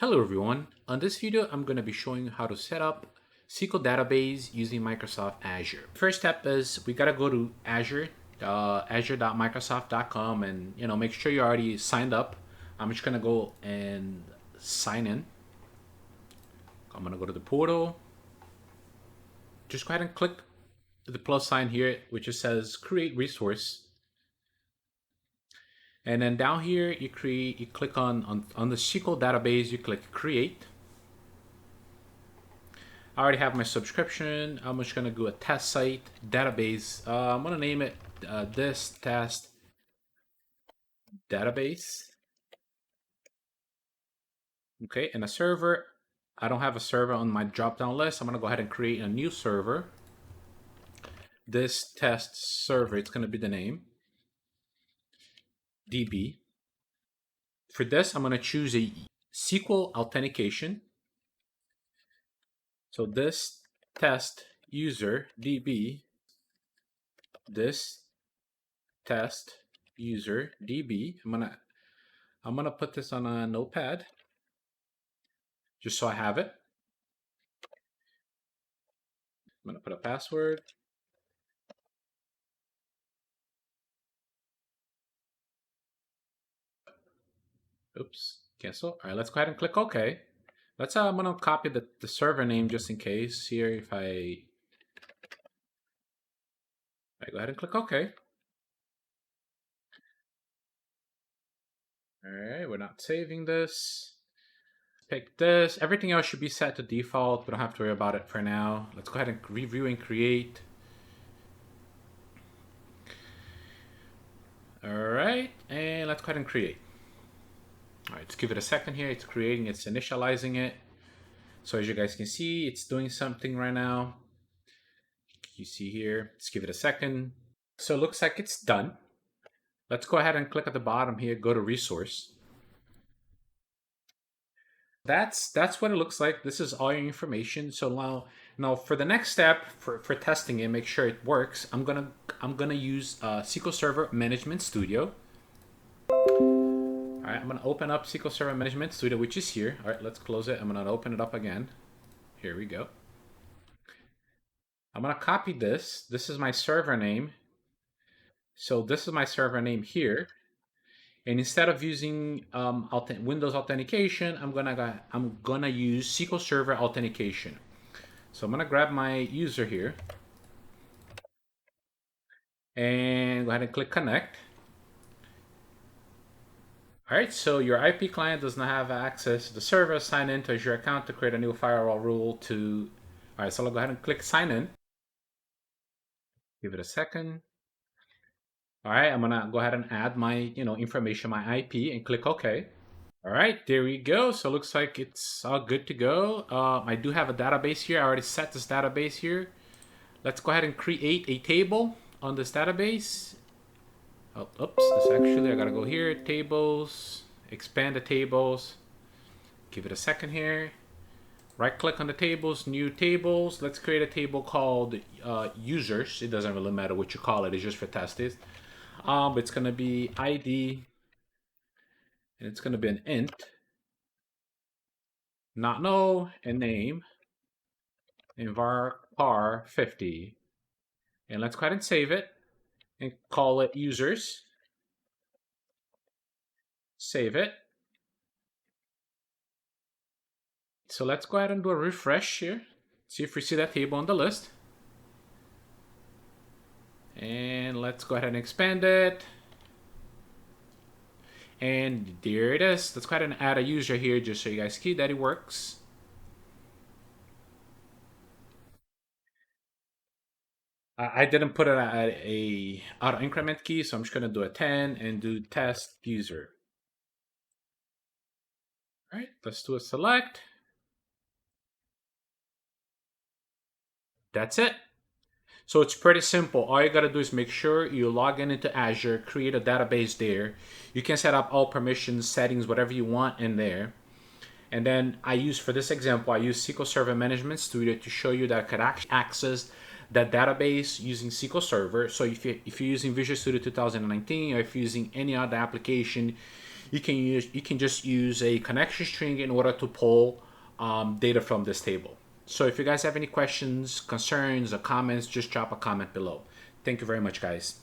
Hello everyone. On this video, I'm going to be showing you how to set up SQL database using Microsoft Azure. First step is we got to go to Azure, azure.microsoft.com, and make sure you're already signed up. I'm just going to go and sign in. I'm going to go to the portal. Just go ahead and click the plus sign here, which just says create resource. And then down here, you click on the SQL database, you click create. I already have my subscription. I'm just gonna do a test site database. I'm gonna name it this test database. Okay, and a server. I don't have a server on my drop-down list. I'm gonna go ahead and create a new server. This test server, it's gonna be the name. DB. For this, I'm gonna choose a SQL authentication. So this test user DB. This test user DB. I'm gonna put this on a notepad just so I have it. I'm gonna put a password. Oops, cancel. All right, let's go ahead and click OK. I'm gonna copy the server name just in case here. If I go ahead and click OK. All right, we're not saving this. Pick this. Everything else should be set to default. We don't have to worry about it for now. Let's go ahead and review and create. All right, and let's go ahead and create. All right, let's give it a second here. It's creating, it's initializing it. So as you guys can see, it's doing something right now. You see here, let's give it a second. So it looks like it's done. Let's go ahead and click at the bottom here, go to resource. That's what it looks like. This is all your information. So now for the next step for testing it, make sure it works. I'm gonna use SQL Server Management Studio. All right, I'm gonna open up SQL Server Management Studio, which is here. All right, let's close it. I'm gonna open it up again. Here we go. I'm gonna copy this. This is my server name. So this is my server name here. And instead of using Windows authentication, I'm gonna use SQL Server authentication. So I'm gonna grab my user here and go ahead and click connect. All right, so your IP client does not have access to the server. Sign in to Azure account to create a new firewall rule to. All right, so I'll go ahead and click sign in. Give it a second. All right, I'm gonna go ahead and add my information, my IP, and click OK. All right, there we go. So it looks like it's all good to go. I do have a database here. I already set this database here. Let's go ahead and create a table on this database. Oh, oops, I gotta go here, tables, expand the tables. Give it a second here. Right click on the tables, new tables. Let's create a table called users. It doesn't really matter what you call it. It's just for testing. It's gonna be ID, and it's gonna be an int, not null, and name, and var 50. And let's go ahead and save it and call it users. Save it. So let's go ahead and do a refresh here. See if we see that table on the list. And let's go ahead and expand it. And there it is. Let's go ahead and add a user here just so you guys see that it works. I didn't put it at a auto increment key, so I'm just gonna do a 10 and do test user. All right, let's do a select. That's it. So it's pretty simple. All you gotta do is make sure you log into Azure, create a database there. You can set up all permissions, settings, whatever you want in there. And then for this example, I use SQL Server Management Studio to show you that I could actually access that database using SQL Server. So if you're using Visual Studio 2019, or if you're using any other application, you can just use a connection string in order to pull data from this table. So if you guys have any questions, concerns, or comments, just drop a comment below. Thank you very much, guys.